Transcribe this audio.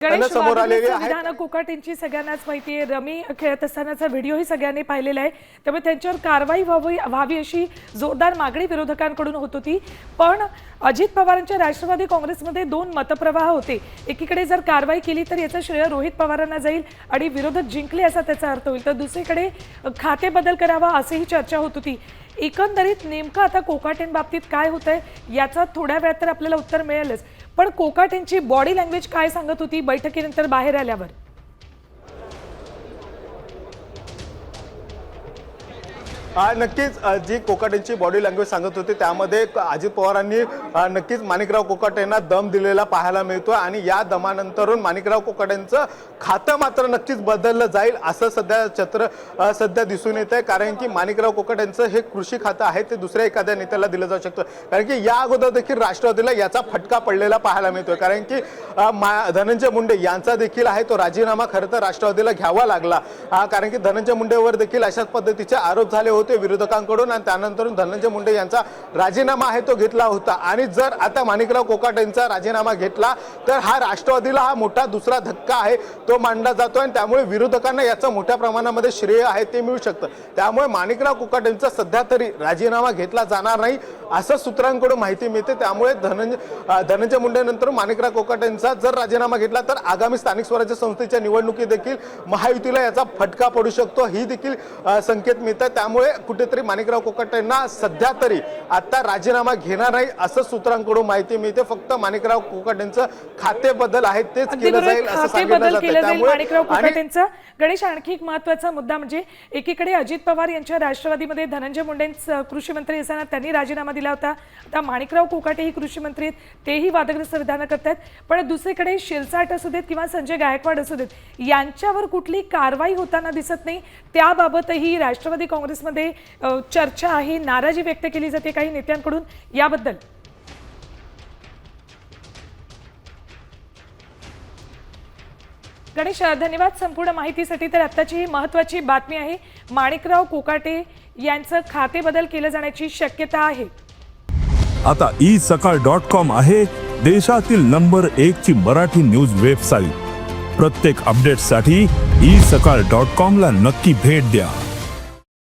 समोर आलेली आहे। विधान कोकाटेंची सगळ्यांनाच माहिती आहे। रमी खेळत असतानाचा व्हिडिओही सगळ्यांनी पाहिलेला आहे। त्यामुळे त्यांच्यावर कारवाई व्हावी अशी जोरदार मागणी विरोधकांकडून होत होती। पण अजित पवारांच्या राष्ट्रवादी काँग्रेसमध्ये दोन मतप्रवाह होते। एकीकडे जर कारवाई केली तर याचं श्रेय रोहित पवारांना जाईल आणि विरोधक जिंकले असा त्याचा अर्थ होईल, तर दुसरीकडे खाते बदल करावा असेही चर्चा होत होती। एकंदरीत नेमकं आता कोकाटेंबाबतीत काय होतंय याचा थोड्या वेळात तर आपल्याला उत्तर मिळेलच। पण कोकाटेंची बॉडी लँग्वेज काय सांगत होती बैठकीनंतर बाहेर आल्यावर? नक्कीच जी कोकाटेंची बॉडी लँग्वेज सांगत होती त्यामध्ये अजित पवारांनी नक्कीच माणिकराव कोकाटेंना दम दिलेला पाहायला मिळतोय आणि या दमानंतरून माणिकराव कोकाटेंचं खातं मात्र नक्कीच बदललं जाईल असं सध्या चित्र सध्या दिसून येत आहे। कारण की माणिकराव कोकाटेंचं हे कृषी खातं आहे ते दुसऱ्या एखाद्या नेत्याला दिलं जाऊ शकतं। कारण की या अगोदर देखील राष्ट्रवादीला याचा फटका पडलेला पाहायला मिळतोय। कारण की धनंजय मुंडे यांचा देखील आहे तो राजीनामा खरं तर राष्ट्रवादीला घ्यावा लागला। कारण की धनंजय मुंडेवर देखील अशाच पद्धतीचे आरोप झाले होते विरोधकांकडून आणि त्यानंतर धनंजय मुंडे यांचा राजीनामा आहे तो घेतला होता। आणि जर आता माणिकराव कोकाटेंचा राजीनामा घेतला तर हा राष्ट्रवादीला हा मोठा दुसरा धक्का आहे तो मानला जातोय आणि त्यामुळे विरोधकांना याचं मोठ्या प्रमाणामध्ये श्रेय आहे ते मिळू शकतं। त्यामुळे माणिकराव कोकाटेंचा सध्या तरी राजीनामा घेतला जाणार नाही असं सूत्रांकडून माहिती मिळते। त्यामुळे धनंजय मुंडे नंतर माणिकराव कोकाटेंचा जर राजीनामा घेतला तर आगामी स्थानिक स्वराज्य संस्थेच्या निवडणुकीत देखील महायुतीला याचा फटका पडू शकतो ही देखील संकेत मिळतात। त्यामुळे कुठेतरी माणिकराव कोकाटेंना सध्या तरी आता राजीनामा घेणार नाही असं सूत्रांकडून माहिती मिळते। फक्त माणिकराव कोकाटेंचं खाते बदल आहे तेच केलं जाईल असं सांगितलं जातं। त्यामुळे माणिकराव कोकाटेंचा गणेश आणखी एक महत्त्वाचा मुद्दा म्हणजे एकीकडे अजित पवार यांच्या राष्ट्रवादीमध्ये धनंजय मुंडे कृषी मंत्री असताना त्यांनी राजीनामा दिला होता। आता माणिकराव कोकाटे ही कृषी मंत्री आहेत तेही वादग्रस्त विधानं करतात। पण दुसरीकडे शिरसाट असू देत किंवा संजय गायकवाड असू देत यांच्यावर कुठली कारवाई होताना दिसत नाही। त्याबाबतही राष्ट्रवादी काँग्रेसमध्ये चर्चा आहे, नाराजी व्यक्त केली जाते काही नेत्यांकडून याबद्दल। गणेश धन्यवाद संपूर्ण माहितीसाठी। तर आत्ताची ही महत्त्वाची बातमी आहे, माणिकराव कोकाटे यांचं खाते बदल केलं जाण्याची शक्यता आहे। आता isakal.com आहे देशातील नंबर 1 ची मराठी न्यूज वेबसाईट। प्रत्येक अपडेटसाठी isakal.com ला नक्की भेट द्या।